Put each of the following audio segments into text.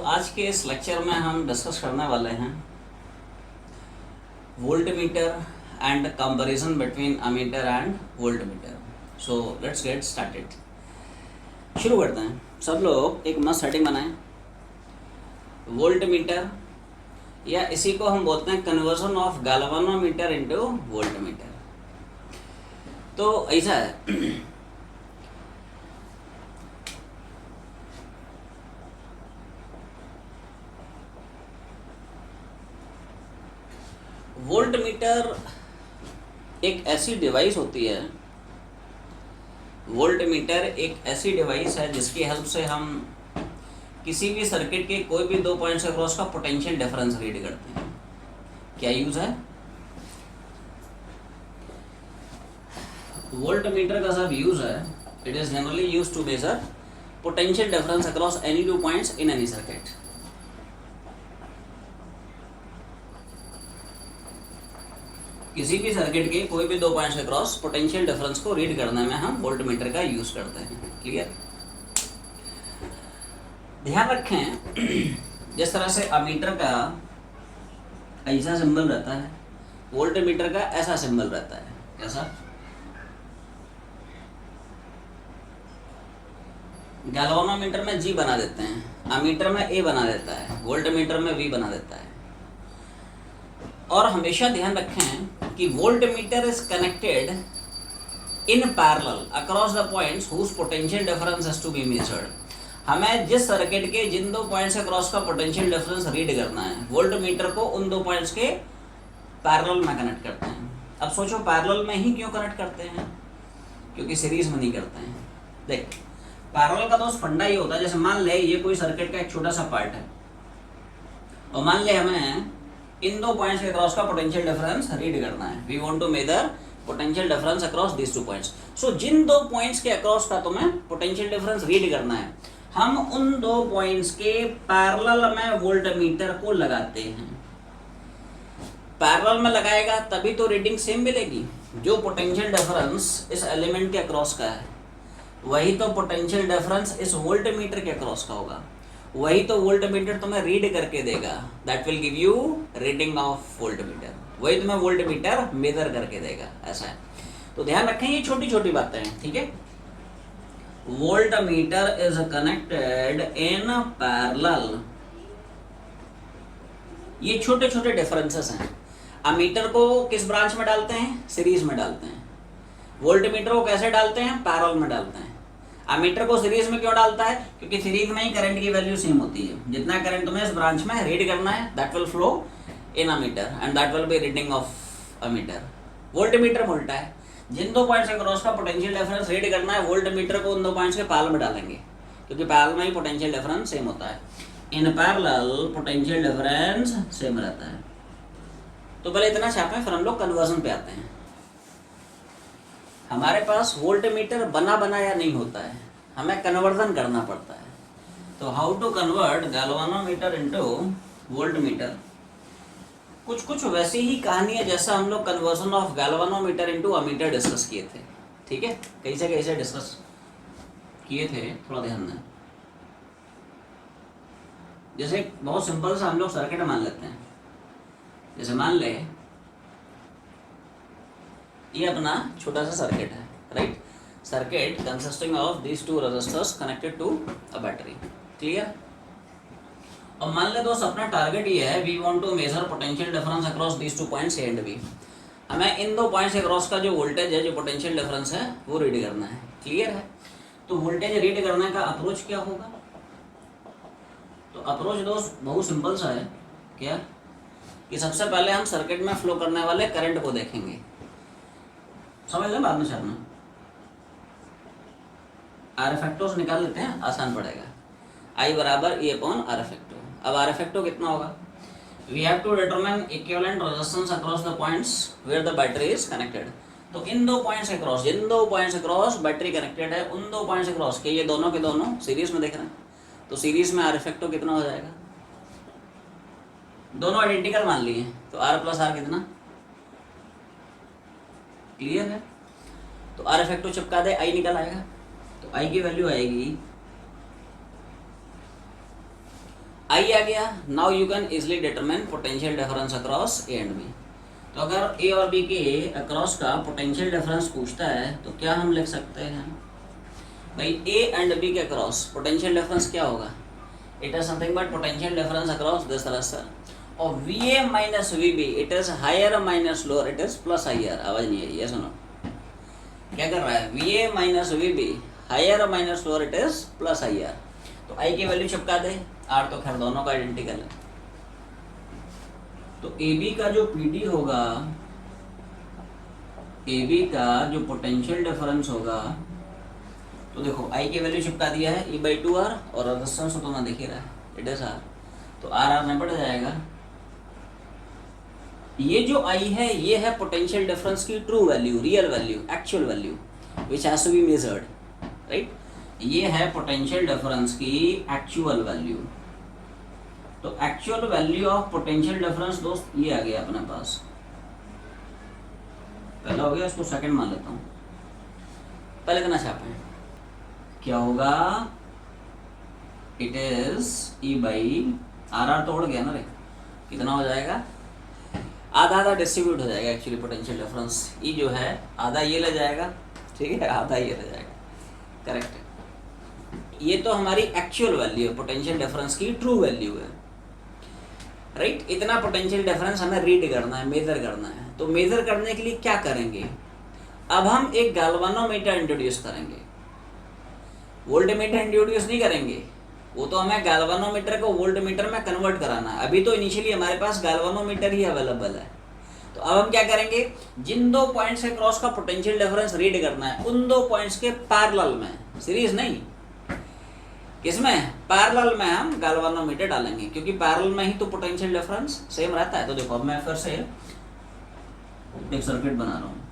आज के इस लेक्चर में हम डिस्कस करने वाले हैं voltmeter and comparison between ammeter and voltmeter. So let's get started. शुरू करते हैं। सब लोग एक मस्त सेटिंग बनाएं। वोल्टमीटर या इसी को हम बोलते हैं conversion of galvanometer into voltmeter. तो ऐसा है वोल्टमीटर एक ऐसी डिवाइस होती है, वोल्टमीटर एक ऐसी डिवाइस है जिसकी हेल्प से हम किसी भी सर्किट के कोई भी 2 पॉइंट्स अक्रॉस का पोटेंशियल डिफरेंस रीड करते हैं। क्या यूज है? वोल्टमीटर का सब यूज है, it is generally use to measure potential difference across any 2 points in any circuit. किसी भी सर्किट के कोई भी 2 पॉइंट्स के क्रॉस पोटेंशियल डिफरेंस को रीड करने में हम वोल्टमीटर का यूज करते हैं। क्लियर? ध्यान रखें, जिस तरह से अमीटर का ऐसा सिंबल रहता है, वोल्टमीटर का ऐसा सिंबल रहता है। कैसा? गैल्वेनोमीटर में G बना देते हैं, अमीटर में A बना देता है, वोल्टमीटर में V बना देता है। और हमेशा ध्यान रखें कि voltmeter is connected in parallel across the points whose potential difference has to be measured. हमें जिस सर्किट के जिन 2 पॉइंट्स अक्रॉस का पोटेंशियल डिफरेंस रीड करना है, वोल्टमीटर को उन 2 पॉइंट्स के पैरेलल में कनेक्ट करते हैं। अब सोचो पैरेलल में ही क्यों कनेक्ट करते हैं? क्योंकि सीरीज में नहीं करते हैं। देख, पैरेलल का तो फंडा ही होता है, जैसे मान ले ये कोई सर्किट का एक छोटा सा पार्ट है और मान ले हमें इन 2 पॉइंट्स के अक्रॉस का पोटेंशियल डिफरेंस रीड करना है। We want to measure potential difference across this 2 points. So जिन 2 पॉइंट्स के अक्रॉस का तुम्हें पोटेंशियल डिफरेंस रीड करना है, हम उन 2 पॉइंट्स के पैरेलल में वोल्टमीटर को लगाते हैं। पैरेलल में लगाएगा तभी तो रीडिंग सेम मिलेगी। जो पोटेंशियल डिफरेंस इस एलिमेंट के अक्रॉस का है, वही तो पोटेंशियल डिफरेंस इस वोल्टमीटर के अक्रॉस का होगा, वही तो वोल्टमीटर तुम्हें रीड करके देगा। That will give you reading of voltmeter, वही तुम्हें वोल्टमीटर मेजर करके देगा। ऐसा है, तो ध्यान रखें, ये छोटी छोटी बातें हैं। ठीक है, voltmeter is connected in parallel. ये छोटे छोटे डिफरेंसेस हैं। अमीटर को किस ब्रांच में डालते हैं? सीरीज में डालते हैं। वोल्टमीटर को कैसे डालते हैं? पैरेलल में डालते हैं। अमीटर को सीरीज में क्यों डालता है? क्योंकि सीरीज में ही करंट की वैल्यू सेम होती है। जितना करंट तुम्हें इस ब्रांच में रीड करना है, that will flow in ammeter and that will be reading of ammeter. Voltmeter उल्टा है, जिन 2 पॉइंट्स के क्रॉस का पोटेंशियल डिफरेंस रीड करना है, वोल्टमीटर को उन 2 पॉइंट्स के पैरेलल में डालेंगे, क्योंकि पैरेलल में ही पोटेंशियल डिफरेंस सेम होता है। In parallel potential difference same रहता है। तो पहले इतना छापें, फिर हम लोग कन्वर्जन पे आते हैं। हमारे पास वोल्टमीटर बना बनाया नहीं होता है, हमें कन्वर्जन करना पड़ता है। तो how to convert galvanometer into voltmeter. कुछ वैसी ही कहानी है जैसा हम लोग conversion of galvanometer into ammeter discuss किए थे। ठीक है, कैसे डिस्कस किए थे, थोड़ा ध्यान दें। जैसे बहुत सिंपल सा हम लोग सर्किट मान लेते हैं। जैसे मान ले ये अपना छोटा सा सर्किट है, right? Circuit consisting of these 2 resistors connected to a battery. Clear? और मान ले दोस्त, अपना टारगेट ये है, we want to measure potential difference across these 2 points A and B. हमें इन 2 पॉइंट्स के अक्रॉस का जो वोल्टेज है, जो पोटेंशियल डिफरेंस है, वो रीड करना है। क्लियर है? तो वोल्टेज रीड करने का अप्रोच क्या होगा? तो अप्रोच दोस्त बहुत सिंपल सा है। क्या? कि सबसे पहले हम सर्किट में फ्लो करने वाले करंट को देखेंगे। समझ लें, बाद में छापना। आर इफेक्टो से निकाल लेते हैं, आसान पड़ेगा। आई बराबर ई अपॉन आर इफेक्टो। अब आर इफेक्टो कितना होगा? We have to determine equivalent resistance across the points where the battery is connected. तो इन 2 पॉइंट्स के क्रॉस, जिन 2 पॉइंट्स के क्रॉस बैटरी कनेक्टेड है, उन 2 पॉइंट्स के क्रॉस के ये दोनों के दोनों सीरीज में दिख रहे हैं, तो सीरीज में आर इफेक्टो कितना हो जाएगा? दोनों आइडेंटिकल मान लिए, तो आर प्लस आर कितना? क्लियर है? तो आर इफेक्टो चिपका दे, आई निकल आएगा। तो आई की वैल्यू आएगी आई आ गया, now you can easily determine potential difference across A and B. तो अगर ए और बी के अक्रॉस का पोटेंशियल डिफरेंस पूछता है तो क्या हम लिख सकते हैं भाई, ए एंड बी के अक्रॉस पोटेंशियल डिफरेंस क्या होगा, it is something but potential difference across this resistor, और v A minus we B it is higher minus lower, it is plus higher. आवाज नहीं आई है, सुनो क्या कर रहा है, v A minus we b higher minus lower, it is plus higher. तो आई की वैल्यू चिपका दे, आर तो खैर दोनों का आइडेंटिकल है। तो ए बी का जो पी डी होगा, ए बी का जो पोटेंशियल डिफरेंस होगा, तो देखो आई की वैल्यू चिपका दिया है ई बाई टू आर, और रेजिस्टेंस तो तुम्हें दिख ही रहा है, इट इज आर। तो आर आर में बढ़ जाएगा। ये जो आई है ये है पोटेंशियल डिफरेंस की true value, real value, actual value which has to be measured, right. ये है पोटेंशियल डिफरेंस की एक्चुअल वैल्यू। तो actual value of potential difference दोस्त ये आ गया अपने पास, पहला हो गया, इसको सेकंड मान लेता हूँ। पहले का ना छापे, क्या होगा, it is E by are, R तोड़ गया ना रे, कितना हो जाएगा, आधा आधा डिस्ट्रीब्यूट हो जाएगा एक्चुअली पोटेंशियल डिफरेंस। ई जो है आधा ये ले जाएगा, ठीक है, आधा ये ले जाएगा, करेक्ट है। ये तो हमारी एक्चुअल वैल्यू है, पोटेंशियल डिफरेंस की ट्रू वैल्यू है, राइट। इतना पोटेंशियल डिफरेंस हमें रीड करना है, मेजर करना है। तो मेजर करने के लिए क्या करेंगे, अब हम एक गैल्वानोमीटर इंट्रोड्यूस करेंगे, वोल्टमीटर इंट्रोड्यूस नहीं करेंगे, वो तो हमें गैल्वानोमीटर को वोल्टमीटर में कन्वर्ट कराना है। अभी तो इनिशियली हमारे पास गैल्वानोमीटर ही अवेलेबल है। तो अब हम क्या करेंगे, जिन दो पॉइंट्स के क्रॉस का पोटेंशियल डिफरेंस रीड करना है, उन दो पॉइंट्स के पैरेलल में, सीरीज नहीं, किसमें, पैरेलल में हम गैल्वानोमीटर डालेंगे, क्योंकि पैरेलल में ही तो पोटेंशियल डिफरेंस सेम रहता है। तो देखो अब मैं फिर से एक सर्किट बना रहा हूँ,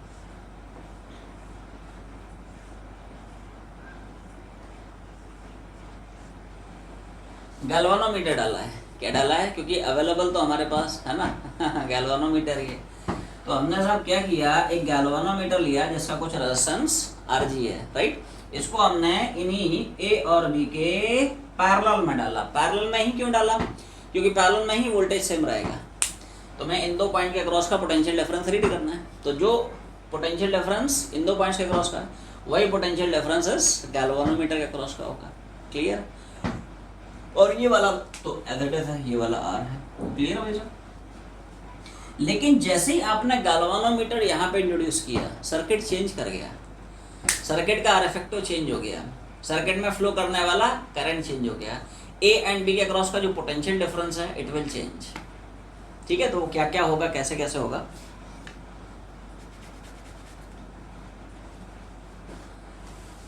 गैल्वानोमीटर डाला है, क्या डाला है, क्योंकि अवेलेबल तो हमारे पास है ना गैल्वानोमीटर ही है। तो हमने साहब क्या किया, एक गैल्वानोमीटर लिया जिसका कुछ रेजिस्टेंस आरजी है, राइट। इसको हमने इन्हीं ए और बी के पैरेलल में डाला। पैरेलल में ही क्यों डाला, क्योंकि पैरेलल में ही वोल्टेज सेम रहेगा। तो मैं इन दो पॉइंट के क्रॉस का पोटेंशियल डिफरेंस रीड करना है, तो जो पोटेंशियल डिफरेंस इन दो पॉइंट्स के क्रॉस का वही पोटेंशियल डिफरेंस इस गैल्वानोमीटर के क्रॉस का होगा, क्लियर। और ये वाला तो एज इट इज है, ये वाला आर है, क्लियर हो जाए। लेकिन जैसे ही आपने गैल्वानोमीटर यहाँ पे इंट्रोड्यूस किया, सर्किट चेंज कर गया, सर्किट का आर इफेक्टिव चेंज हो गया, सर्किट में फ्लो करने वाला करंट चेंज हो गया, ए एंड बी के क्रॉस का जो पोटेंशियल डिफरेंस है इट विल चेंज, ठीक है। तो वो क्या क्या होगा, कैसे कैसे होगा,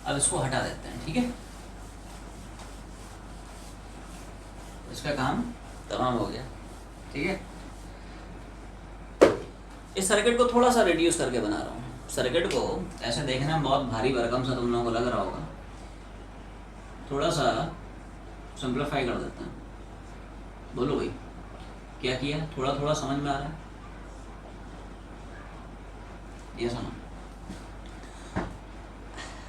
अब इसको हटा देते हैं, ठीक है। इसका काम तमाम हो गया, ठीक है। इस सर्किट को थोड़ा सा रिड्यूस करके बना रहा हूँ। सर्किट को ऐसे देखने में बहुत भारी भरकम सा तुम लोगों को लग रहा होगा, थोड़ा सा सिंप्लीफाई कर देते हैं। बोलो भाई क्या किया, थोड़ा थोड़ा समझ में आ रहा है, ये सुनो,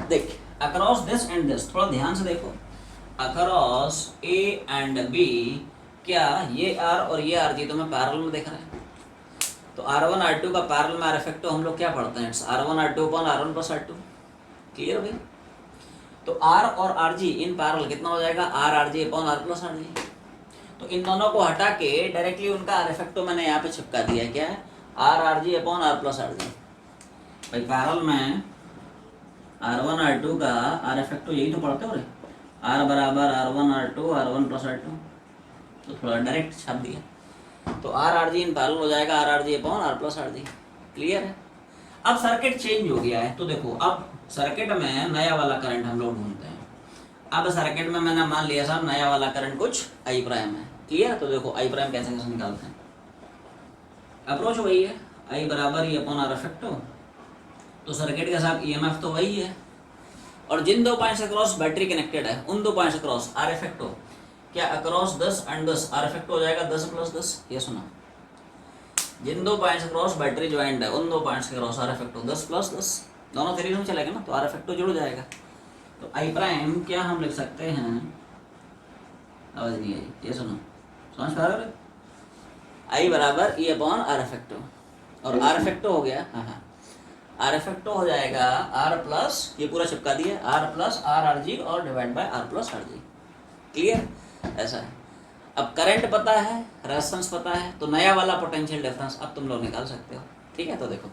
देख अक्रॉस दिस एंड दिस, थोड़ा ध्यान से देखो, अक्रॉस ए एंड बी, क्या ये आर और ये आर जी तुम्हें पैरेलल में दिख रहा है। तो R1 R2 का पैरेलल में आर इफेक्टिव हम लोग क्या पढ़ते हैं, it's R1 R2 upon R1 plus R2, clear भाई। तो R और RG इन पैरेलल कितना हो जाएगा, R RG upon R plus RG। तो इन दोनों को हटा के डायरेक्टली उनका आर इफेक्टिव मैंने यहाँ पे चिपका दिया, क्या है, R RG upon R plus RG। भाई पैरेलल में R1 R2 का आर इफेक्टिव यही तो पढ़ते हो रे, R बराबर R1 R2 R1 plus R2, तो थोड़ा डायरेक्ट छाप दिया। तो R are G in parallel हो जाएगा R R G upon are plus R G, clear है। अब सर्किट चेंज हो गया है, तो देखो अब सर्किट में नया वाला करंट हम लोग ढूंढते हैं। अब सर्किट में मैंने मान लिया साहब नया वाला करंट कुछ आई प्राइम है, क्लियर। तो देखो आई प्राइम कैसे कैसे निकालते हैं, अप्रोच वही है, आई बराबर ई अपॉन आर इफेक्टिव। तो सर्किट के साथ ईएमएफ तो वही है, और जिन दो पॉइंट्स के क्रॉस बैटरी कनेक्टेड है उन दो पॉइंट्स के क्रॉस आर इफेक्टिव, क्या अक्रॉस 10 एंड 10 आर इफेक्ट हो जाएगा 10 प्लस 10, ये सुना। जिन दो पॉइंट्स के क्रॉस बैटरी ज्वाइंट है उन दो पॉइंट्स के क्रॉस आर इफेक्ट 10 प्लस 10, दोनों सीरीज में चलेगा ना, तो आर इफेक्ट जुड़ जाएगा। तो आई प्राइम क्या हम लिख सकते हैं, आवाज नहीं आई, ये सुनो, समझ पा रहे हो? आई बराबर ई अपॉन आर इफेक्टिव, और आर इफेक्टिव हो गया, हाँ हाँ, आर इफेक्टिव हो जाएगा आर प्लस, ये पूरा चिपका दिया, r plus r R G और divide by r plus R G. Clear? ऐसा है। अब करंट पता है, रेजिस्टेंस पता है, तो नया वाला पोटेंशियल डिफरेंस अब तुम लोग निकाल सकते हो। ठीक है, तो देखो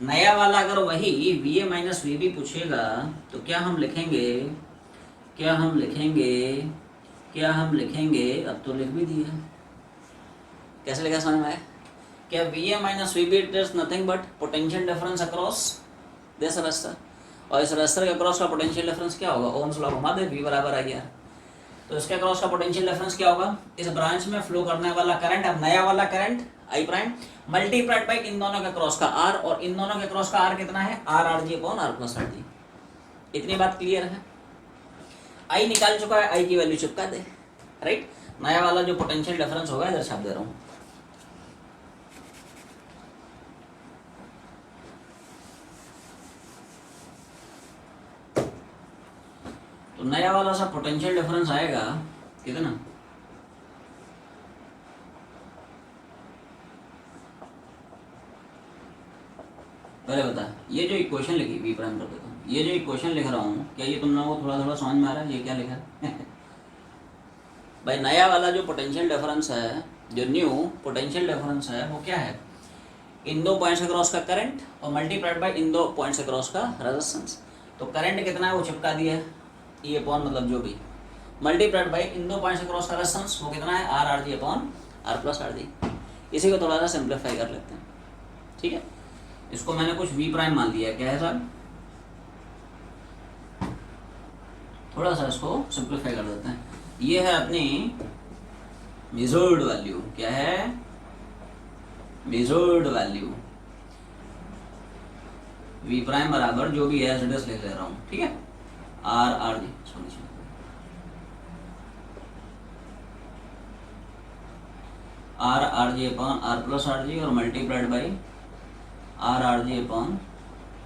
नया वाला अगर वही V A minus we B पूछेगा तो क्या हम लिखेंगे, क्या हम लिखेंगे, क्या हम लिखेंगे, अब तो लिख भी दिया, कैसे लिखा समझ में आया? क्या V A minus we B it is nothing but potential difference across this resistor, और इस रेजिस्टर के अक्रॉस का पोटेंशियल डिफरेंस क्या होगा, ओम्स लॉ घुमा दे, वी बराबर आई आर, तो इसके अक्रॉस का पोटेंशियल डिफरेंस क्या होगा, इस ब्रांच में फ्लो करने वाला करंट, अब नया वाला current i prime multiplied by इन दोनों के क्रॉस का आर, और इन दोनों के क्रॉस का आर कितना है, are R G upon are plus are G. इतनी बात क्लियर है? आई निकाल चुका है, आई की वैल्यू चिपका दे, राइट। नया वाला जो पोटेंशियल डिफरेंस होगा इधर छाप दे रहा हूँ। तो नया वाला सा पोटेंशियल डिफरेंस आएगा कितना, पहले बता, ये जो इक्वेशन लिखी वी प्राइम कर देता हूँ, ये जो इक्वेशन लिख रहा हूँ क्या ये तुम लोगों को थोड़ा थोड़ा समझ में आ रहा है ये क्या लिखा है? भाई नया वाला जो पोटेंशियल डिफरेंस है, जो न्यू पोटेंशियल डिफरेंस है वो क्या है, इन दो पॉइंट्स अक्रॉस का करंट और मल्टीप्लाइड बाय इन दो पॉइंट्स अक्रॉस का रेजिस्टेंस। तो करंट कितना है वो चिपका दिया है, ई अपॉन मतलब जो भी, मल्टीप्लाइड बाय इन दो पॉइंट्स अक्रॉस का रेजिस्टेंस वो कितना है, are R G upon are plus are G. इसी को थोड़ा सा सिंप्लीफाई कर लेते हैं। ठीक है, इसको मैंने कुछ वी प्राइम मान लिया है, क्या है साहब, थोड़ा सा इसको सिंप्लीफाई कर देते हैं। ये है अपनी मेजर्ड वैल्यू, क्या है, मेजर्ड वैल्यू वी प्राइम बराबर जो भी है एज ले रहा हूँ, ठीक है, are are g, r R G upon are plus R G और multiplied by are R G upon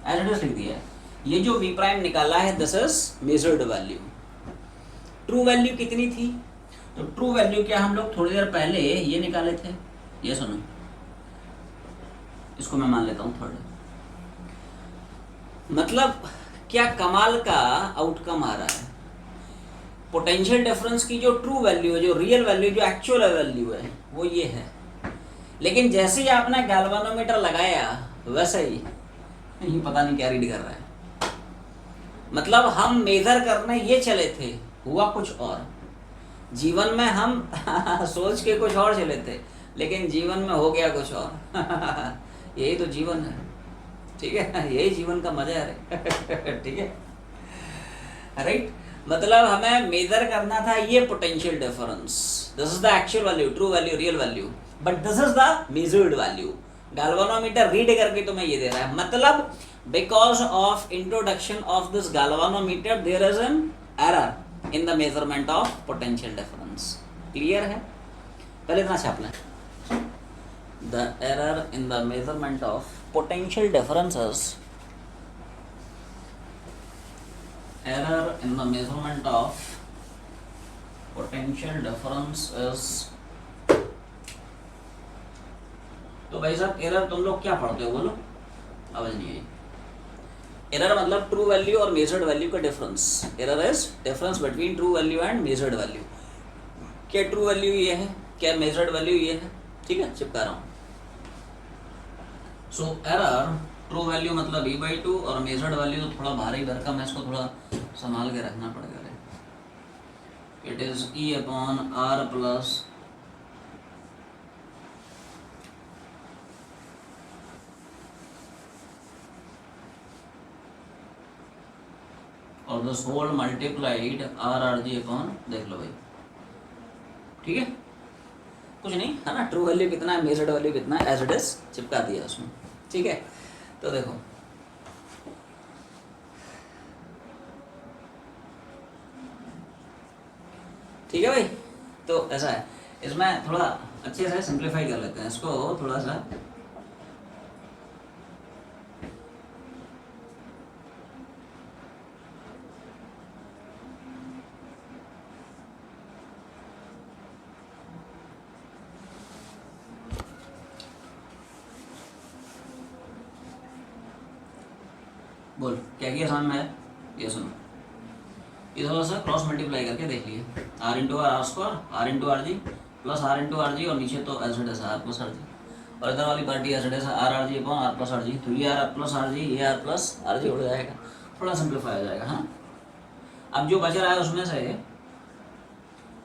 as लिख दिया है। ये जो वी प्राइम निकाला है this is measured value. True value कितनी थी, तो ट्रू वैल्यू क्या हम लोग थोड़ी देर पहले ये निकाले थे, ये सुनो, इसको मैं मान लेता हूँ थर्ड। मतलब क्या कमाल का आउटकम आ रहा है, पोटेंशियल डिफरेंस की जो ट्रू वैल्यू है, जो रियल वैल्यू, जो एक्चुअल वैल्यू है वो ये है, लेकिन जैसे ही आपने गैल्वानोमीटर लगाया वैसे ही ये पता नहीं क्या रीड कर रहा है। मतलब हम मेजर करने ये चले थे, हुआ कुछ और, जीवन में हम सोच के कुछ और चले थे लेकिन जीवन में हो गया कुछ और। यही तो जीवन है, ठीक है, यही जीवन का मजा है। ठीक है, राइट। मतलब हमें मेजर करना था ये potential difference, this is the actual value, true value, real value, but this is the measured value. Galvanometer read करके तुम्हें ये दे रहा है, मतलब because of introduction of this galvanometer there is an error in the measurement of potential difference. Clear है? पहले इतना छाप लें, the error in the measurement of potential differences, error in the measurement of potential differences। तो भाई साहब error तुम लोग क्या पढ़ते हो बोलो, आवाज नहीं आई। एरर मतलब ट्रू वैल्यू और मेजर्ड वैल्यू का difference. Error is difference between true value and measured value. क्या ट्रू वैल्यू ये है, क्या मेजर्ड वैल्यू ये है, ठीक है, चिपका रहा हूँ। सो एरर ट्रू वैल्यू मतलब e/2 और मेजर्ड वैल्यू तो थोड़ा भारी भरकम है, इसको थोड़ा संभाल के रखना पड़ेगा। It is e upon are plus और this whole multiplied r R G upon, देख लो भाई, ठीक है, कुछ नहीं है ना, ट्रू वैल्यू कितना है, मेजर्ड वैल्यू कितना है, एज इट इज चिपका दिया उसमें, ठीक है। तो देखो ठीक है भाई, तो ऐसा है, इसमें थोड़ा अच्छे से सिंप्लीफाई कर लेते हैं इसको थोड़ा सा। बोल क्या किया समझ में आया? ये सुनो, ये थोड़ा सा क्रॉस मल्टीप्लाई करके देख लिए, R into R, R square, R into R G plus R into R जी, और नीचे तो as it is R plus R G, और इधर वाली party as it is R R G upon are plus are G. तो ये are plus are G, ये are plus R G उड़ जाएगा, थोड़ा सिंप्लीफाई हो जाएगा। हाँ, अब जो बच रहा है उसमें से,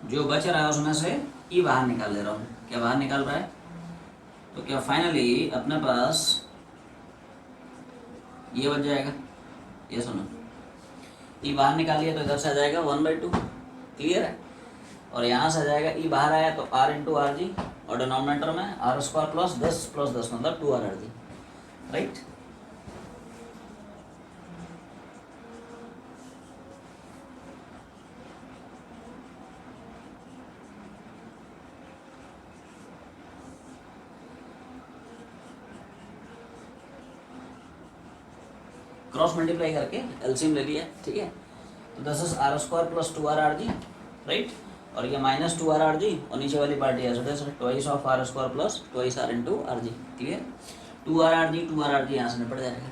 जो बच रहा है उसमें से ई बाहर निकाल ले रहा हूँ। क्या बाहर निकाल रहा है? तो क्या फाइनली अपने पास ये बच जाएगा। ये सुनो, ई बाहर निकाल लिया तो इधर से आ जाएगा 1/2, क्लियर है। और यहाँ से आ जाएगा ई बाहर आया तो आर इंटू आर जी, और डिनोमिनेटर में आर स्क्वायर प्लस 10 मतलब 2r R G, right. Cross multiply करके एलसीएम ले लिया, ठीक है। तो this is R square plus 2r R G, right. और ये माइनस 2r आर जी, और नीचे वाली पार्टी है twice of R square plus twice R into R ji, clear. 2r R G, 2r R G यहाँ से निपट जाएगा।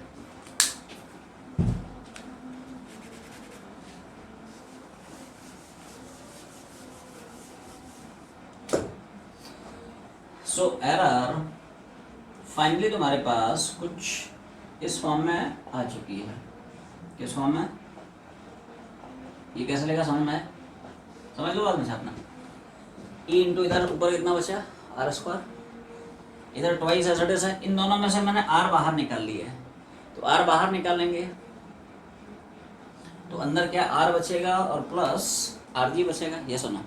सो एरर फाइनली तुम्हारे पास कुछ इस फॉर्म में आ चुकी है। किस फॉर्म में? ये कैसे लेगा समझ में? समझ लो बाद में छापना। ई इंटू इधर ऊपर कितना बचा, आर स्क्वायर, इधर ट्वाइस एज इट इज है। इन दोनों में से मैंने आर बाहर निकाल लिया है, तो आर बाहर निकालेंगे तो अंदर क्या आर बचेगा और प्लस आर जी बचेगा। ये सुनो,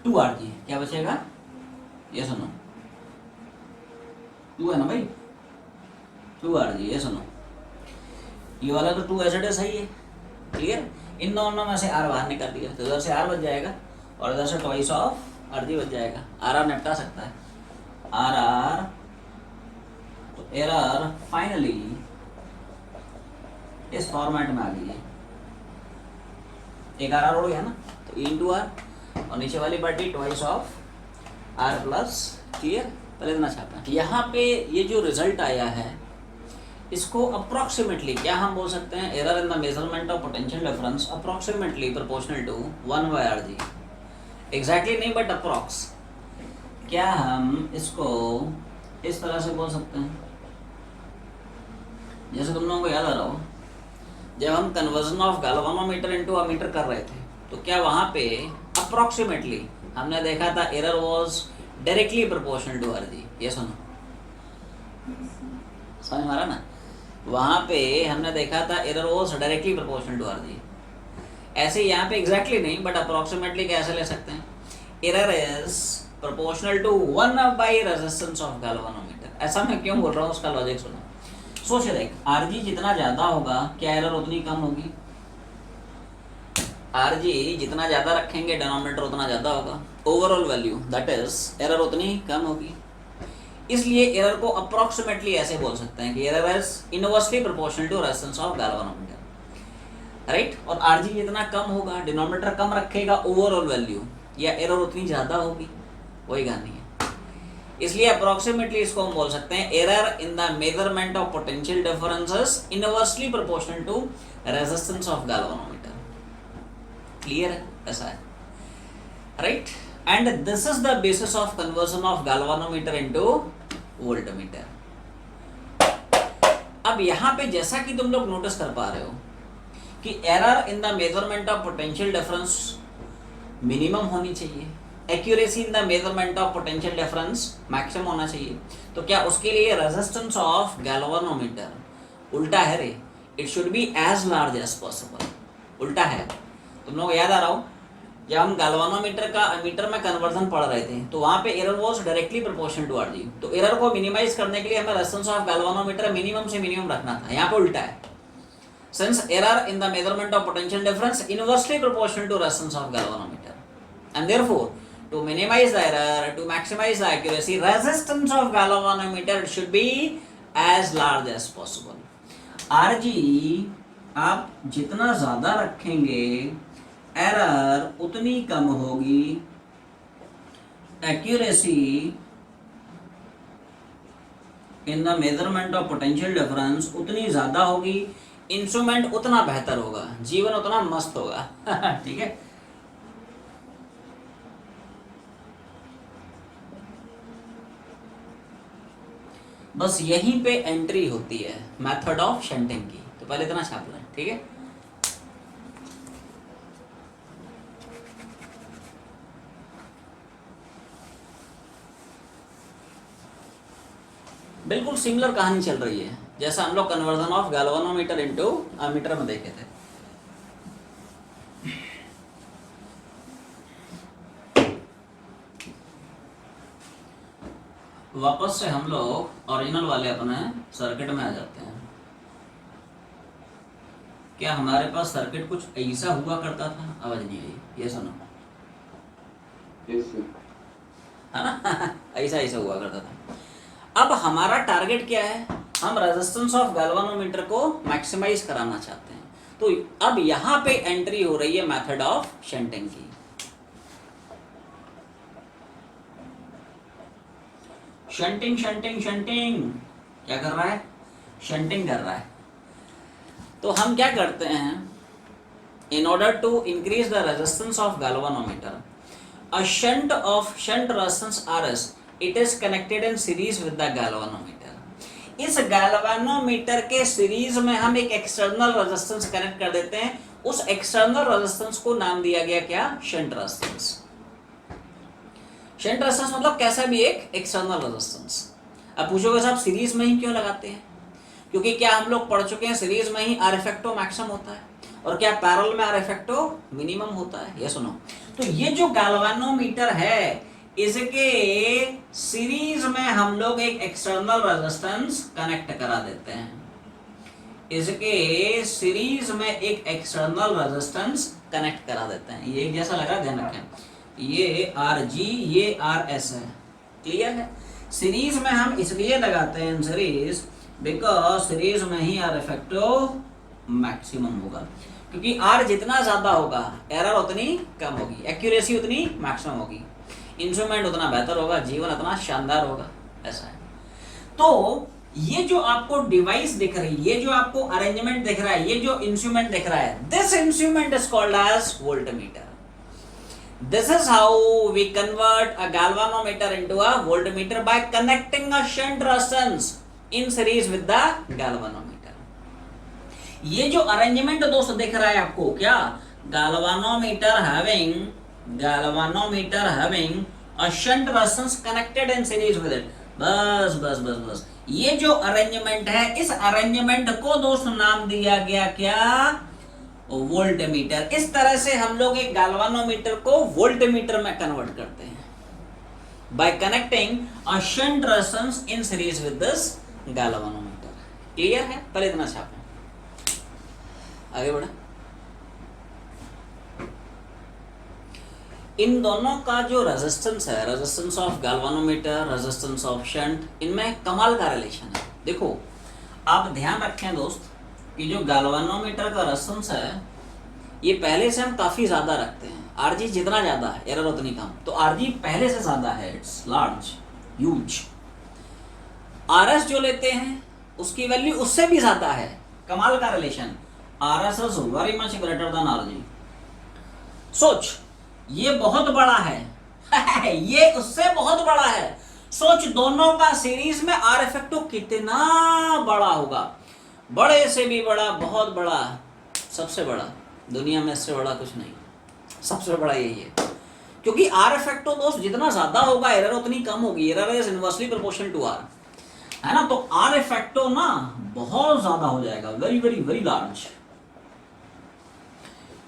2r जी क्या बचेगा? ये सुनो, 2 है ना भाई, 2r जी। ये सुनो, ये वाला तो 2 एज इट इज है, ये क्लियर। इन दोनों में से आर बाहर निकाल दिया तो इधर से आर बच जाएगा, और इधर से ट्वाइस ऑफ आर जी बच जाएगा। आर आर निपटा सकता है, आर आर। तो एरर फाइनली इस फॉर्मेट में आ गई है। एक आर आर उड़ गया ना, तो ई इंटू आर, और नीचे वाली party twice of R plus, clear. पहले इतना छापा। यहाँ पे ये जो रिजल्ट आया है इसको अप्रोक्सीमेटली क्या हम बोल सकते हैं? Error in the measurement of potential difference approximately proportional to 1/r G. Exactly नहीं बट अप्रोक्स। क्या हम इसको इस तरह से बोल सकते हैं? जैसे तुम लोगों को याद आ रहा हो, जब हम conversion of galvanometer into ammeter कर रहे थे तो क्या वहाँ पे अप्रोक्सीमेटली हमने देखा था error was directly proportional to R G. ये सुनो, समझ में आ रहा ना? वहाँ पे हमने देखा था error was directly proportional to R G. ऐसे यहाँ पे एग्जैक्टली नहीं बट अप्रोक्सीमेटली कैसे ले सकते हैं? Error is proportional to 1/, resistance of galvanometer. ऐसा मैं क्यों बोल रहा हूँ उसका लॉजिक सुनो। सोच देख, आर जी जितना ज़्यादा होगा क्या एरर उतनी कम होगी? आर जी जितना ज़्यादा रखेंगे डिनोमिनेटर उतना ज़्यादा होगा, overall value that is error उतनी कम होगी। इसलिए एरर को अप्रोक्सीमेटली ऐसे बोल सकते हैं कि error is inversely proportional to resistance of galvanometer, right. और आर जी जितना कम होगा, डिनोमिनेटर कम रखेगा, ओवरऑल वैल्यू या एरर उतनी ज़्यादा होगी, वही कहानी है। इसलिए अप्रोक्सीमेटली इसको हम बोल सकते हैं error in the measurement of potential differences inversely proportional to resistance of galvanometer. Clear है? ऐसा है, right. And this is the basis of conversion of galvanometer into voltmeter. अब यहां पे जैसा कि तुम लोग नोटिस कर पा रहे हो कि error in the measurement of potential difference minimum होनी चाहिए, accuracy in the measurement of potential difference maximum होना चाहिए। तो क्या उसके लिए रेजिस्टेंस ऑफ गैल्वेनोमीटर उल्टा है रे, it should be as large as possible. उल्टा है। तुम लोग याद आ रहा हो जब हम गैल्वेनोमीटर का अमीटर में कन्वर्जन पढ़ रहे थे तो वहाँ पे error was directly proportional to R G. तो एरर को मिनिमाइज करने के लिए हमें रेजिस्टेंस ऑफ गैल्वेनोमीटर मिनिमम से मिनिमम रखना था, यहाँ पे उल्टा है। Since error in the measurement of potential difference inversely proportional to resistance of galvanometer and therefore to minimize the error, to maximize the accuracy, resistance of galvanometer should be as large as possible. RG आप जितना ज़्यादा रखेंगे error उतनी कम होगी, accuracy in the measurement of potential difference उतनी ज़्यादा होगी, इंस्ट्रूमेंट उतना बेहतर होगा, जीवन उतना मस्त होगा। ठीक है। बस यहीं पे एंट्री होती है मेथड ऑफ शंटिंग की। तो पहले इतना छाप लें, ठीक है। बिल्कुल सिमिलर कहानी चल रही है जैसा हम लोग conversion of galvanometer into ammeter में देखे थे। वापस से हम लोग ओरिजिनल वाले अपने सर्किट में आ जाते हैं। क्या हमारे पास सर्किट कुछ ऐसा हुआ करता था? आवाज नहीं आई, ये सुनो। है ना? ऐसा ऐसा हुआ करता था। अब हमारा टारगेट क्या है? हम रेजिस्टेंस ऑफ गैल्वेनोमीटर को मैक्सिमाइज कराना चाहते हैं। तो अब यहाँ पे एंट्री हो रही है मेथड ऑफ शंटिंग की। शंटिंग शंटिंग शंटिंग क्या कर रहा है? शंटिंग कर रहा है। तो हम क्या करते हैं? In order to increase the resistance of galvanometer, a shunt of shunt resistance RS, it is connected in series with the galvanometer. इस गैल्वेनोमीटर के सीरीज में हम एक एक्सटर्नल रेजिस्टेंस कनेक्ट कर देते हैं। उस एक्सटर्नल रेजिस्टेंस को नाम दिया गया क्या? Shunt resistance. शंट रेजिस्टेंस मतलब कैसा भी एक एक्सटर्नल रेजिस्टेंस। अब पूछोगे साहब सीरीज में ही क्यों लगाते हैं? क्योंकि क्या हम लोग पढ़ चुके हैं सीरीज में ही आर इफेक्टो मैक्सिमम होता है, और क्या पैरेलल में आर इफेक्टो मिनिमम होता है? ये सुनो, तो ये जो गैल्वेनोमीटर है इसके सीरीज में हम लोग एक एक्सटर्नल रेजिस्टेंस कनेक्ट करा देते हैं। इसके सीरीज में एक एक्सटर्नल रेजिस्टेंस कनेक्ट करा देते हैं। ये एक जैसा लगा, ध्यान रखें। ये RG, ये RS है। क्लियर है? सीरीज में हम इसलिए लगाते हैं सीरीज बिकॉज सीरीज में ही आर इफेक्टो मैक्सिमम होगा, क्योंकि R जितना ज्यादा होगा एरर उतनी कम होगी, एक्यूरेसी उतनी मैक्सिमम होगी, इंस्ट्रूमेंट उतना बेहतर होगा, जीवन उतना शानदार होगा। ऐसा है। तो ये जो आपको डिवाइस दिख रही है, ये जो आपको अरेंजमेंट दिख रहा है, ये जो इंस्ट्रूमेंट दिख रहा है, this instrument is called as voltmeter. This is how we convert a galvanometer into a voltmeter by connecting a shunt resistance in series with the galvanometer. ये जो अरेंजमेंट दोस्त दिख रहा है आपको, क्या? galvanometer having a shunt resistance connected in series with it. बस बस बस बस, ये जो अरेंजमेंट है, इस अरेंजमेंट को दोस्त नाम दिया गया क्या? वोल्टमीटर। इस तरह से हम लोग एक गैल्वेनोमीटर को वोल्टमीटर में कन्वर्ट करते हैं bye connecting a shunt resistance in series with this galvanometer. Clear है? पहले इतना छापें, आगे बढ़े। इन दोनों का जो रेजिस्टेंस है, resistance of galvanometer, resistance of shunt, इनमें कमाल का रिलेशन है। देखो, आप ध्यान रखें दोस्त, ये जो गैल्वेनोमीटर का रेजिस्टेंस है ये पहले से हम काफ़ी ज़्यादा रखते हैं। RG जितना ज़्यादा है एरर उतनी कम, तो RG पहले से ज़्यादा है, इट्स लार्ज ह्यूज। RS जो लेते हैं उसकी वैल्यू उससे भी ज़्यादा है। कमाल का relation, RS is very much greater than RG। सोच, ये बहुत बड़ा है ये उससे बहुत बड़ा है। सोच, दोनों का सीरीज में आर इफेक्टो कितना बड़ा होगा, बड़े से भी बड़ा, बहुत बड़ा, सबसे बड़ा। दुनिया में इससे बड़ा कुछ नहीं, सबसे बड़ा यही है। क्योंकि आर इफेक्टो दोस्त जितना ज्यादा होगा एरर उतनी कम होगी। Error is inversely proportional to R, है ना? तो आर इफेक्टो ना बहुत ज्यादा हो जाएगा, very very very large,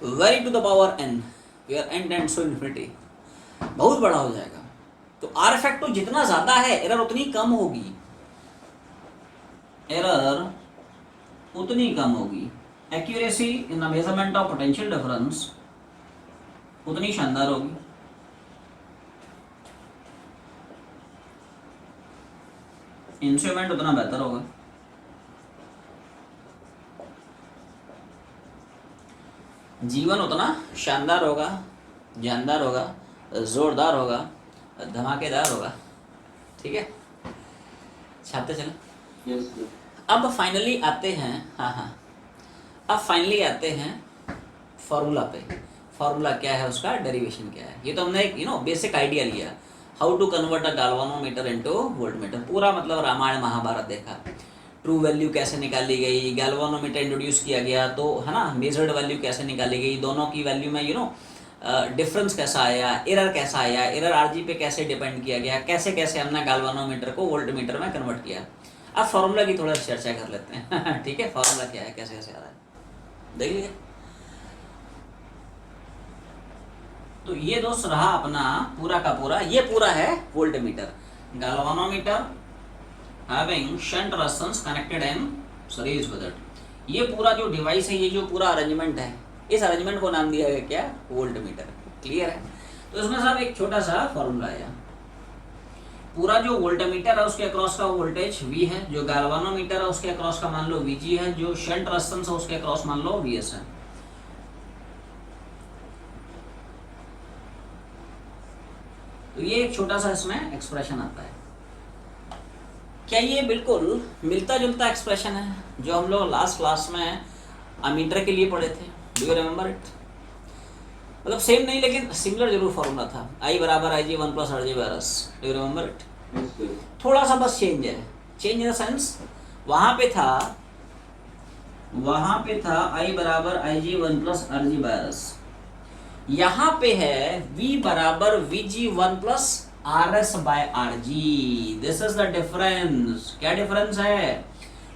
very to the power n, where n tends to infinity, बहुत बड़ा हो जाएगा। तो आर इफेक्टो जितना ज्यादा है एरर उतनी कम होगी, एरर उतनी कम होगी, accuracy in the measurement of potential difference उतनी शानदार होगी। इंस्ट्रूमेंट उतना बेहतर होगा, जीवन उतना शानदार होगा, जानदार होगा, जोरदार होगा, धमाकेदार होगा। ठीक है, छापते चलो। अब फाइनली आते हैं, हाँ हाँ, अब फाइनली आते हैं फॉर्मूला पे। फॉर्मूला क्या है, उसका डेरिवेशन क्या है। ये तो हमने एक बेसिक आइडिया लिया, how to convert a galvanometer into voltmeter. पूरा मतलब रामायण महाभारत देखा, ट्रू वैल्यू कैसे निकाली गई, गैल्वानोमीटर इंट्रोड्यूस किया गया तो है ना, मेजर्ड वैल्यू कैसे निकाली गई, दोनों की वैल्यू में डिफरेंस कैसा आया, एरर कैसा आया, एरर आरजी पे कैसे डिपेंड किया गया, कैसे कैसे हमने गैल्वानोमीटर को वोल्टमीटर में कन्वर्ट किया। अब फॉर्मूला की थोड़ा चर्चा कर लेते हैं ठीक है, फॉर्मूला क्या है, कैसे कैसे आ रहा है देख लीजिए। तो ये दोस्त रहा अपना पूरा का पूरा, ये पूरा है voltmeter, galvanometer having shunt resistance connected in series with it. ये पूरा जो डिवाइस है, ये जो पूरा अरेंजमेंट है, इस अरेंजमेंट को नाम दिया गया क्या, वोल्टमीटर। क्लियर है। तो इसमें साहब एक छोटा सा फॉर्मूला है, पूरा जो वोल्टमीटर है उसके अक्रॉस का वोल्टेज V है, जो गैल्वानोमीटर है उसके अक्रॉस का मान लो Vg है, जो शंट रेजिस्टेंस है उसके अक्रॉस मान लो Vs है। तो ये एक छोटा सा इसमें एक्सप्रेशन आता है। क्या ये बिल्कुल मिलता जुलता एक्सप्रेशन है जो हम लोग लास्ट क्लास में अमीटर के लिए पढ़े थे, डू यू रिमेंबर इट। मतलब सेम नहीं लेकिन सिमिलर जरूर फॉर्मूला था, I बराबर IG 1 + RG बारस, डू यू रिमेंबर इट। थोड़ा सा बस चेंज है, चेंज इन द सेंस वहां पे था I बराबर IG 1 + RG बारस, यहाँ पे है V बराबर VG 1 + RS/RG। This is the difference. क्या डिफरेंस है,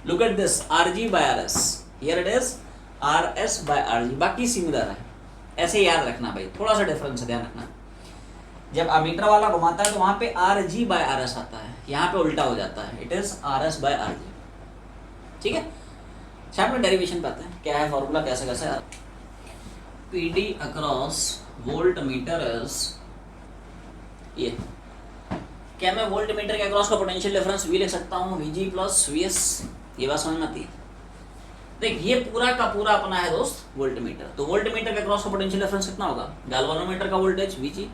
look at this, RG/RS, here it is RS/RG, बाकी सिमिलर है। ऐसे याद रखना भाई, थोड़ा सा डिफरेंस है, ध्यान रखना। जब अमीटर वाला घुमाता है तो वहां पे RG/RS आता है, यहाँ पे उल्टा हो जाता है, इट इज RS/RG। ठीक है, अपने डेरिवेशन पे आते हैं, क्या है फॉर्मूला, कैसे कैसे। PD across volt meter is, ये क्या मैं वोल्ट मीटर के अक्रॉस का पोटेंशियल डिफरेंस V लिख सकता हूँ, VG + VS। ये बात समझ में आती है। देख ये पूरा का पूरा अपना है दोस्त वोल्टमीटर, तो वोल्टमीटर के अक्रॉस का पोटेंशियल डिफरेंस कितना होगा, गैल्वानोमीटर का voltage VG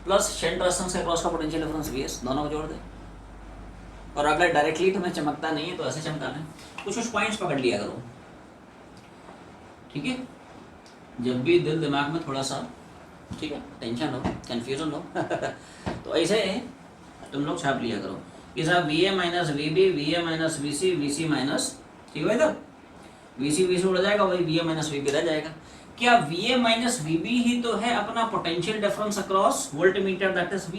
plus shunt resistance के अक्रॉस का पोटेंशियल डिफरेंस VS, दोनों को जोड़ दे। और अगर डायरेक्टली तुम्हें चमकता नहीं है तो ऐसे चमकाना है, कुछ पॉइंट्स पकड़ लिया करो, ठीक है। जब भी दिल दिमाग में थोड़ा सा, ठीक है, टेंशन हो, कंफ्यूजन हो तो ऐसे तुम लोग छाप लिया करो कि साहब VA - VB, VA - VC, VC minus, ठीक है, इधर VC VC उड़ जाएगा, वही VA - VB रह जाएगा। क्या VA - VB ही तो है अपना potential difference across voltmeter, that is V।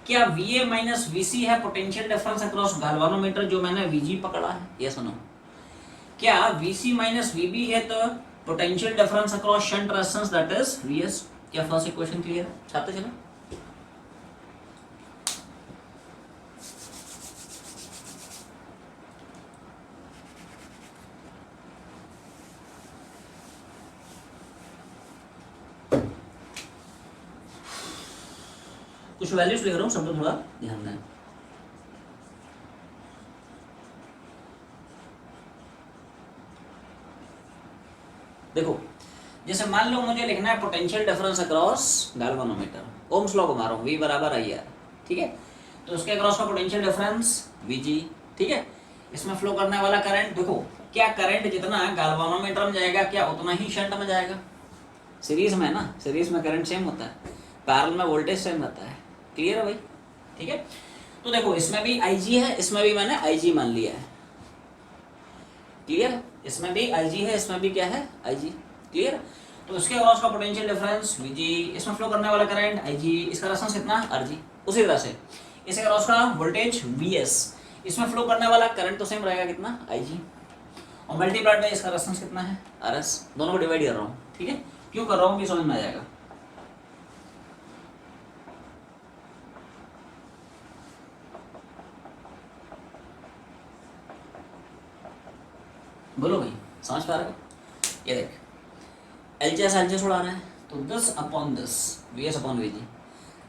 क्या VA - VC है पोटेंशियल डिफरेंस अक्रॉस गैल्वानोमीटर, जो मैंने VG पकड़ा है, ये सुनो। क्या VC - VB है तो potential difference across shunt resistance, that is VS। क्या फर्स्ट इक्वेशन क्लियर, छापते चलो। कुछ वैल्यूज लिख रहा हूँ, सब लोग थोड़ा ध्यान दें। देखो जैसे मान लो मुझे लिखना है potential difference across galvanometer, Ohm's law घुमा रहा हूँ, V बराबर IR, ठीक है। तो उसके अक्रॉस का पोटेंशियल डिफरेंस VG, ठीक है। इसमें फ्लो करने वाला करंट, देखो क्या करंट जितना गैल्वानोमीटर में जाएगा क्या उतना ही शंट में जाएगा। सीरीज में है ना, सीरीज में करंट सेम होता है, पैरेलल में वोल्टेज सेम रहता है। क्लियर है भाई, ठीक है। तो देखो इसमें भी IG है, इसमें भी मैंने IG मान लिया है। क्लियर है, इसमें भी IG है, इसमें भी क्या है IG। क्लियर। तो इसके अक्रॉस का पोटेंशियल डिफरेंस VG, इसमें फ्लो करने वाला करंट IG, इसका रेजिस्टेंस कितना RG। उसी तरह से इसके अक्रॉस का वोल्टेज VS, इसमें फ्लो करने वाला करंट तो सेम रहेगा, कितना IG, और मल्टीप्लाइड में इसका रेजिस्टेंस कितना है RS। दोनों को डिवाइड कर रहा हूँ, ठीक है। क्यों कर रहा हूँ कि समझ में आ जाएगा। बोलो भाई, समझ पा रहे हो। ये देख LHS उड़ा रहा है तो this upon this VS upon VG,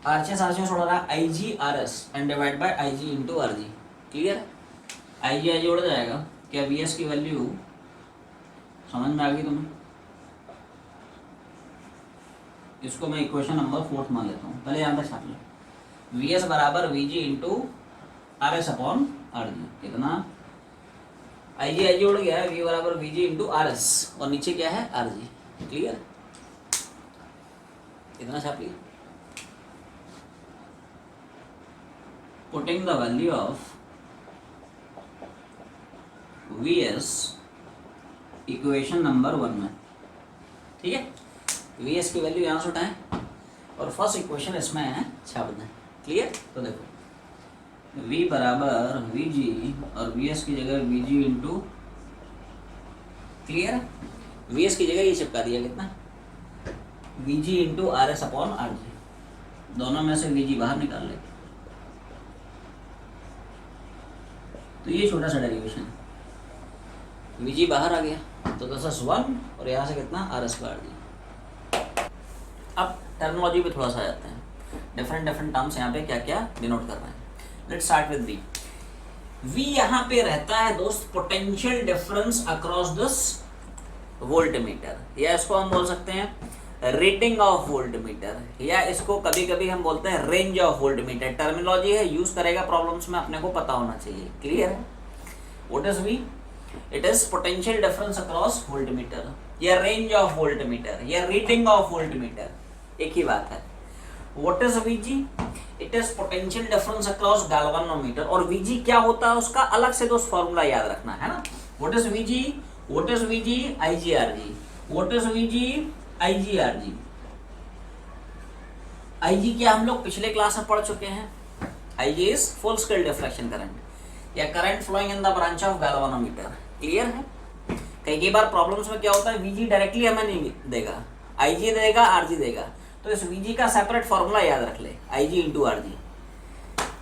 RHS उड़ा रहा है IG RS and divide by IG into RG। Clear है, IG उड़ जाएगा। क्या VS की वैल्यू समझ में आ गई तुम्हें। इसको मैं इक्वेशन नंबर 4 मान लेता हूँ, पहले यहाँ पर छाप लो। VS बराबर VG into RS upon RG, कितना आई जी उड़ गया है, वी बराबर we ji into R S, और नीचे क्या है आर जी। क्लियर, इतना छाप लिया। Putting the value of V S equation number 1 में, ठीक है। वी एस की वैल्यू यहाँ से उठाएं और फर्स्ट इक्वेशन इसमें छाप दें। क्लियर, तो देखो v बराबर वी जी और वी एस की जगह we ji into, clear, V S की जगह ये चिपका दिया कितना, we ji into R S upon R G, दोनों में से वी जी बाहर निकाल ले, तो ये छोटा सा डेरिवेशन है, वी जी बाहर आ गया तो दस 1 और यहाँ से कितना आर एस स्क्वायर जी। अब टर्मिनोलॉजी पे थोड़ा सा आ जाते हैं, डिफरेंट टर्म्स यहाँ पे क्या क्या डिनोट कर रहे हैं। Let's start with V. V यहाँ पे रहता है दोस्त potential difference across this voltmeter, या इसको हम बोल सकते हैं रेटिंग ऑफ वोल्टमीटर, या इसको कभी कभी हम बोलते हैं रेंज ऑफ वोल्टमीटर। टर्मिनोलॉजी है, यूज करेगा प्रॉब्लम्स में, अपने को पता होना चाहिए। क्लियर है, what is V? It is potential difference across voltmeter, या रेंज ऑफ वोल्टमीटर, या रीडिंग ऑफ वोल्टमीटर, एक ही बात है। What is VG? It is potential difference across galvanometer. और वीजी क्या होता है उसका अलग से दोस्त फॉर्मूला याद रखना है ना। What is VG? What is VG? IGRG. What is VG? IGRG. IG क्या हम लोग पिछले क्लास में पढ़ चुके हैं। IG is full scale deflection current, या current flowing in the branch of galvanometer. Clear है। कई बार प्रॉब्लम्स में क्या होता है, वीजी डायरेक्टली हमें नहीं देगा, आईजी देगा, आरजी देगा, तो इस वीजी का सेपरेट फॉर्मूला याद रख ले, आईजी इंटू आरजी।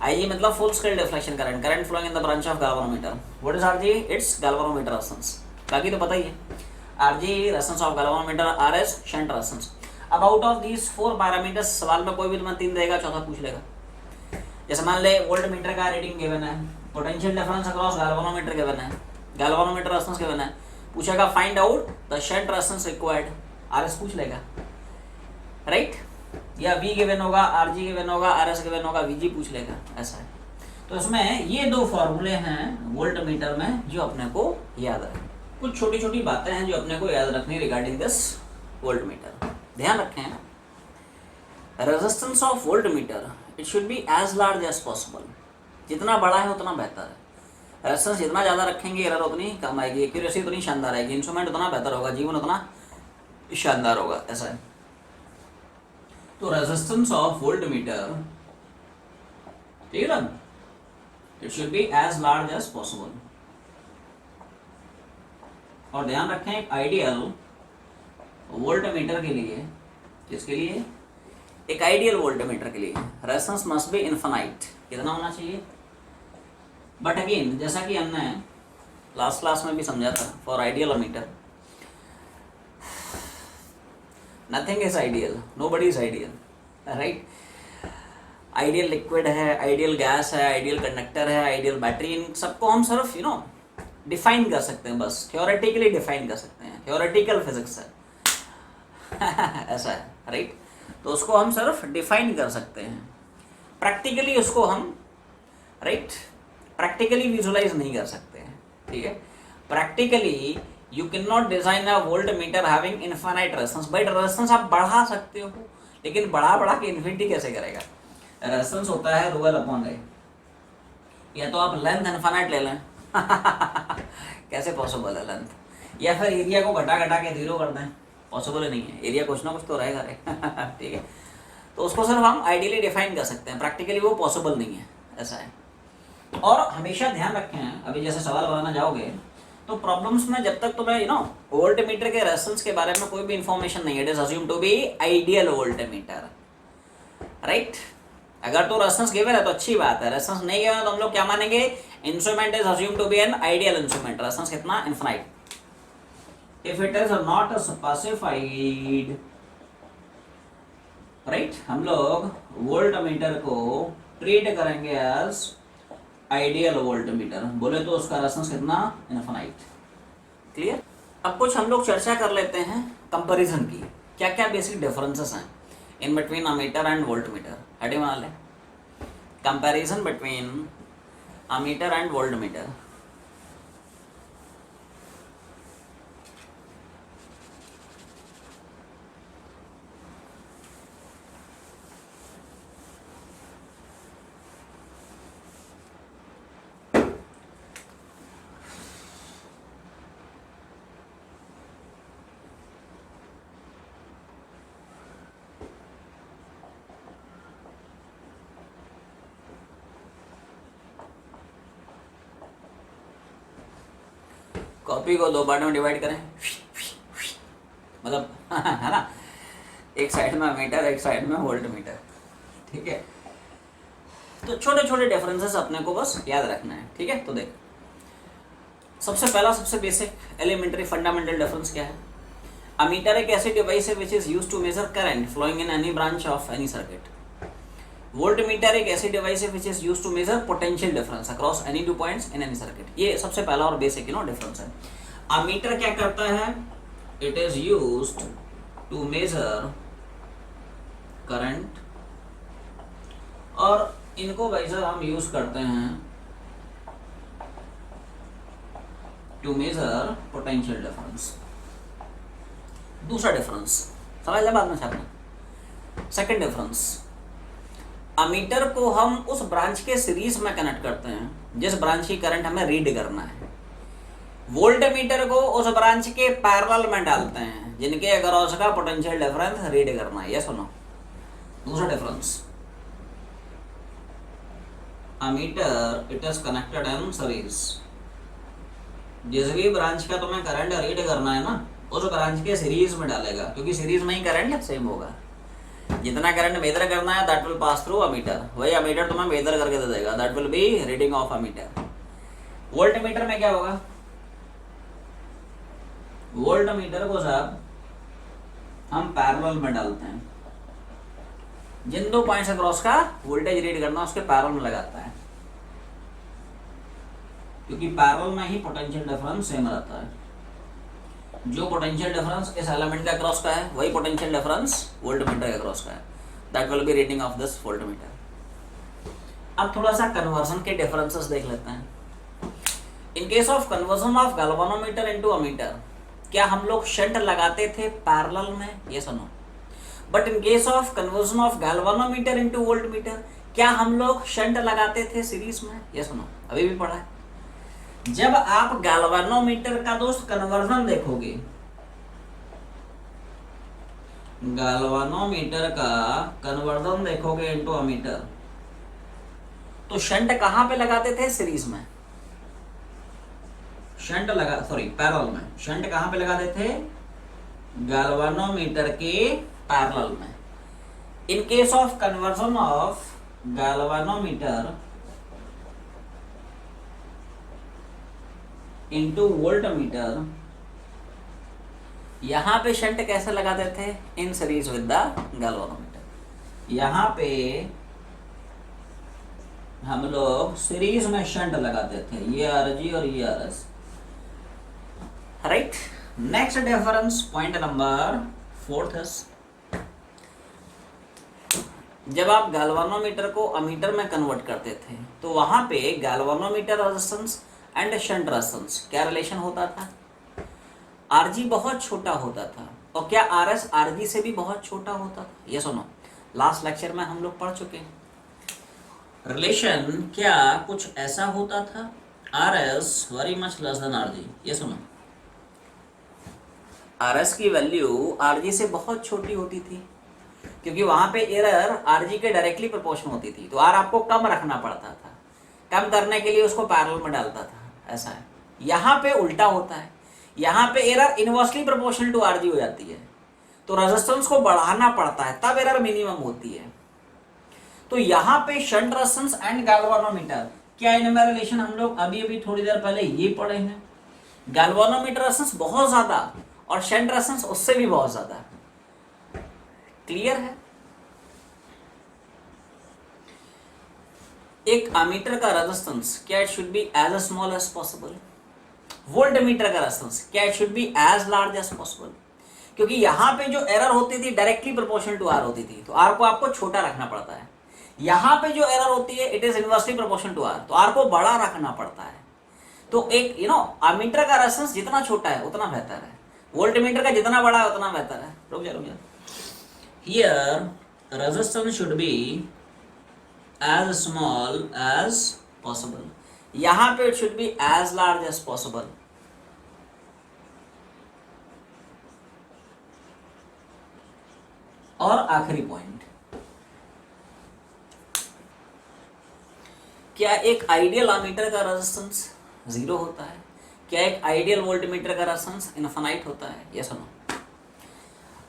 आईजी मतलब full scale deflection current, current flowing in the branch of galvanometer. What is RG? It's galvanometer resistance, बाकी तो पता ही है। RG resistance of galvanometer, RS shunt resistance. अब आउट ऑफ दीस 4 पैरामीटर्स सवाल में कोई भी तुम्हें 3 देगा, चौथा पूछ लेगा। जैसे मान ले वोल्टमीटर का रीडिंग गिवन है, potential difference across galvanometer given है, गैल्वेनोमीटर रेजिस्टेंस गिवन है, पूछेगा find out the shunt resistance required, RS पूछ लेगा, राइट। या वी गिवन होगा, आरजी गिवन होगा, आरएस गिवन होगा, वीजी पूछ लेगा, ऐसा है। तो इसमें ये 2 फॉर्मूले हैं वोल्टमीटर में जो अपने को याद रखें। कुछ छोटी छोटी बातें हैं जो अपने को याद रखनी रिगार्डिंग दिस वोल्टमीटर। ध्यान रखें, resistance of voltmeter it should be as large as possible, जितना बड़ा है उतना बेहतर है। रेजिस्टेंस जितना ज़्यादा रखेंगे एरर उतनी कम आएगी, एक्यूरेसी उतनी शानदार आएगी, इंस्ट्रूमेंट उतना बेहतर होगा, जीवन उतना शानदार होगा, ऐसा है। तो रेजिस्टेंस ऑफ वोल्टमीटर, ठीक है ना, it should be as large as possible. और ध्यान रखें एक आइडियल वोल्टमीटर के लिए, किसके लिए? एक आइडियल वोल्टमीटर के लिए रेजिस्टेंस मस्ट बी इनफाइनाइट, कितना होना चाहिए? बट अगेन जैसा कि हमने लास्ट क्लास में भी समझा था, for ideal meter nothing is ideal, nobody is ideal, right. Ideal liquid है, आइडियल गैस है, आइडियल कंडक्टर है, आइडियल बैटरी, इन सबको हम सिर्फ डिफाइन कर सकते हैं, बस थ्योरेटिकली डिफाइन कर सकते हैं, थ्योरेटिकल फिजिक्स है ऐसा है, राइट। तो उसको हम सिर्फ डिफाइन कर सकते हैं, प्रैक्टिकली उसको हम प्रैक्टिकली विजुलाइज नहीं कर सकते हैं, ठीक है। Practically you can not design a voltmeter having infinite resistance. But resistance आप बढ़ा सकते हो, लेकिन बढ़ा के इन्फिनिटी कैसे करेगा? रेजिस्टेंस होता है रोअल अपॉन ए, या तो आप लेंथ इनफाइनाइट ले लें कैसे पॉसिबल है लेंथ, या फिर एरिया को घटा के 0 कर दें, पॉसिबल ही नहीं है, एरिया कुछ ना कुछ तो रहेगा ठीक है। तो उसको सिर्फ हम आइडियली डिफाइन कर सकते हैं, प्रैक्टिकली वो पॉसिबल नहीं है, ऐसा है। और हमेशा ध्यान रखें, अभी जैसे सवाल बनाना जाओगे तो प्रॉब्लम्स में जब तक तुम्हें वोल्टमीटर के रेजिस्टेंस के बारे में कोई भी इंफॉर्मेशन नहीं है, it is assume to be ideal voltmeter, right. अगर तो रेजिस्टेंस गिवन है तो अच्छी बात है, रेजिस्टेंस नहीं गिवन है तो हम लोग क्या मानेंगे? Instrument is assume to be an ideal instrument, resistance कितना? Infinite. If it is not specified, right, हम लोग वोल्टमीटर को ट्रीट करेंगे एज आइडियल वोल्टमीटर, बोले तो उसका रेजिस्टेंस कितना? इनफाइनाइट। क्लियर। अब कुछ हम लोग चर्चा कर लेते हैं कंपैरिजन की, क्या क्या बेसिक डिफरेंसेस हैं in between ammeter and voltmeter. Heading बना ले, comparison between ammeter and voltmeter. Copy को 2 पार्ट में डिवाइड करें, मतलब है ना, एक साइड में मीटर, एक साइड में वोल्ट मीटर, ठीक है। तो छोटे छोटे डिफरेंसेस अपने को बस याद रखना है, ठीक है। तो देख, सबसे पहला, सबसे बेसिक एलिमेंट्री फंडामेंटल डिफरेंस क्या है? अ मीटर एक ऐसी डिवाइस है which is used to measure current flowing in any branch of any circuit. Voltmeter एक ऐसी डिवाइस है which is used to measure potential difference across any 2 points in any circuit. ये सबसे पहला और बेसिक डिफरेंस है। अ metre क्या करता है? It is used to measure current, और इनको वैसे हम यूज करते हैं टू मेजर पोटेंशियल डिफरेंस। दूसरा डिफरेंस समझ ले बाद में छापना। सेकंड डिफरेंस, अमीटर को हम उस ब्रांच के सीरीज में कनेक्ट करते हैं जिस ब्रांच की करंट हमें रीड करना है। वोल्टमीटर को उस ब्रांच के पैरेलल में डालते हैं जिनके अक्रॉस का पोटेंशियल डिफरेंस रीड करना है। ये सुनो, दूसरा difference, ammeter it is connected in series. जिस भी ब्रांच का तुम्हें करंट रीड करना है ना, उस ब्रांच के सीरीज में डालेगा, क्योंकि सीरीज में ही करंट सेम होगा। जितना करंट मेजर करना है that will pass through ammeter, वही अमीटर तुम्हें मेजर करके दे देगा, that will be reading of ammeter. Voltmeter में क्या होगा? वोल्टमीटर को साहब हम पैरेलल में डालते हैं, जिन 2 पॉइंट्स अक्रॉस का वोल्टेज रीड करना उसके पैरेलल में लगाता है, क्योंकि पैरेलल में ही पोटेंशियल डिफरेंस सेम रहता है। जो पोटेंशियल डिफरेंस इस एलिमेंट का क्रॉस का है वही पोटेंशियल डिफरेंस वोल्टमीटर का क्रॉस का है, that will be reading of this voltmeter. अब थोड़ा सा कन्वर्जन के डिफरेंसेस देख लेते हैं। In case of conversion of galvanometer into ammeter, क्या हम लोग शंट लगाते थे पैरेलल में? ये सुनो। But in case of conversion of galvanometer into voltmeter, क्या हम लोग शंट लगाते थे सीरीज में? ये सुनो, अभी भी पढ़ा है। जब आप गैल्वेनोमीटर का दोस्त कन्वर्जन देखोगे, गैल्वेनोमीटर का कन्वर्जन देखोगे इनटू अमीटर, तो शंट कहां पे लगाते थे? सीरीज में। पैरेलल में। शंट कहां पे लगाते थे? गैल्वेनोमीटर के पैरेलल में। In case of conversion of galvanometer into voltmeter, यहां पे शंट कैसे लगाते थे? इन सीरीज विद द गैल्वेनोमीटर। यहां पे हम लोग सीरीज में शंट लगाते थे, ये आरजी और ये RS, right. Next difference, point number 4 जब आप गैल्वेनोमीटर को अमीटर में कन्वर्ट करते थे तो वहां पे galvanometer resistance and shunt resistance क्या रिलेशन होता था? आरजी बहुत छोटा होता था, और क्या आरएस आरजी से भी बहुत छोटा होता था? ये सुनो, लास्ट लेक्चर में हम लोग पढ़ चुके हैं। रिलेशन क्या कुछ ऐसा होता था, RS very much less than RG. ये सुनो, आरएस की वैल्यू आरजी से बहुत छोटी होती थी, क्योंकि वहां पे एरर आरजी के डायरेक्टली प्रोपोर्शन होती थी, तो आर आपको कम रखना पड़ता था। कम करने के लिए उसको पैरेलल में डालता था, ऐसा है। यहाँ पे उल्टा होता है, यहाँ पे error inversely proportional to RG हो जाती है, तो रेजिस्टेंस को बढ़ाना पड़ता है, तब एरर मिनिमम होती है। तो यहाँ पे शंट रेजिस्टेंस एंड गैल्वेनोमीटर, क्या इनमें रिलेशन हम लोग अभी थोड़ी देर पहले ये पढ़े हैं। गैल्वेनोमीटर रेजिस्टेंस बहुत ज्यादा और शंट रेजिस्टेंस उससे भी बहुत ज्यादा। क्लियर है? एक अमीटर का रेजिस्टेंस क्या it should be as small as possible? Voltmeter का रेजिस्टेंस क्या it should be as large as possible? क्योंकि यहां पे जो एरर होती थी डायरेक्टली प्रोपोर्शनल टू आर होती थी, तो आर को आपको छोटा रखना पड़ता है। यहां पे जो एरर होती है it is inversely proportional to R, तो आर को बड़ा रखना पड़ता है। तो एक अमीटर का रेजिस्टेंस जितना छोटा है उतना बेहतर है, वोल्टमीटर का जितना बड़ा है उतना बेहतर है। रुक जा। Here resistance should B as small as possible, यहां पे it should be as large as possible। और आखिरी पॉइंट, क्या एक आइडियल अमीटर का रेजिस्टेंस 0 होता है? क्या एक आइडियल वोल्टमीटर का रेजिस्टेंस इनफाइनाइट होता है? यस और no?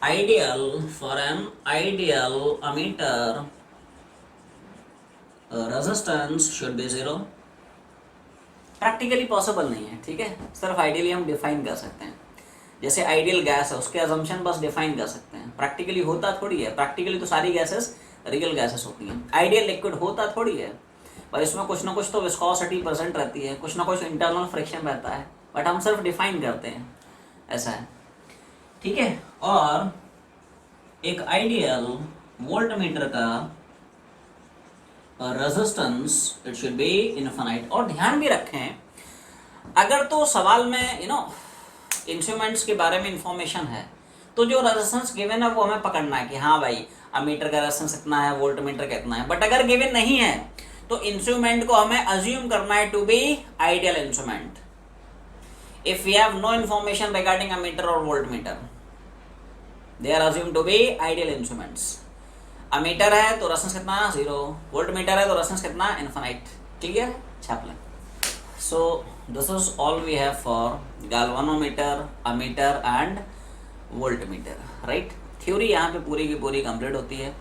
Ideal for an ideal ammeter resistance should be 0। Practically possible नहीं है, ठीक है, सिर्फ आइडियली हम डिफाइन कर सकते हैं। जैसे आइडियल गैस है, उसके अजम्पशन बस डिफाइन कर सकते हैं, प्रैक्टिकली होता थोड़ी है। प्रैक्टिकली तो सारी गैसेस रियल गैसेस होती हैं। आइडियल लिक्विड होता थोड़ी है, पर इसमें कुछ ना कुछ तो विस्कोसिटी प्रेजेंट रहती है, कुछ ना कुछ इंटरनल फ्रिक्शन रहता है, बट हम सिर्फ डिफाइन करते हैं, ऐसा है, ठीक है। और एक आइडियल वोल्टमीटर का resistance it should B infinite. और ध्यान भी रखें, अगर तो सवाल में इंस्ट्रूमेंट्स के बारे में इंफॉर्मेशन है, तो जो रेजिस्टेंस गिवन है वो हमें पकड़ना है कि हाँ भाई अमीटर का रेजिस्टेंस इतना है, वोल्टमीटर का इतना है। बट अगर गिवन नहीं है तो इंस्ट्रूमेंट को हमें अज्यूम करना है to be ideal instrument. If we have no information regarding ammeter और voltmeter, they are assume to be ideal instruments. Ammeter है तो रेजिस्टेंस कितना? 0। वोल्टमीटर है तो रेजिस्टेंस कितना? इनफाइनाइट। क्लियर? छाप लें। So this is all we have for galvanometer, ammeter and voltmeter, right? Theory यहाँ पे पूरी की पूरी कंप्लीट होती है।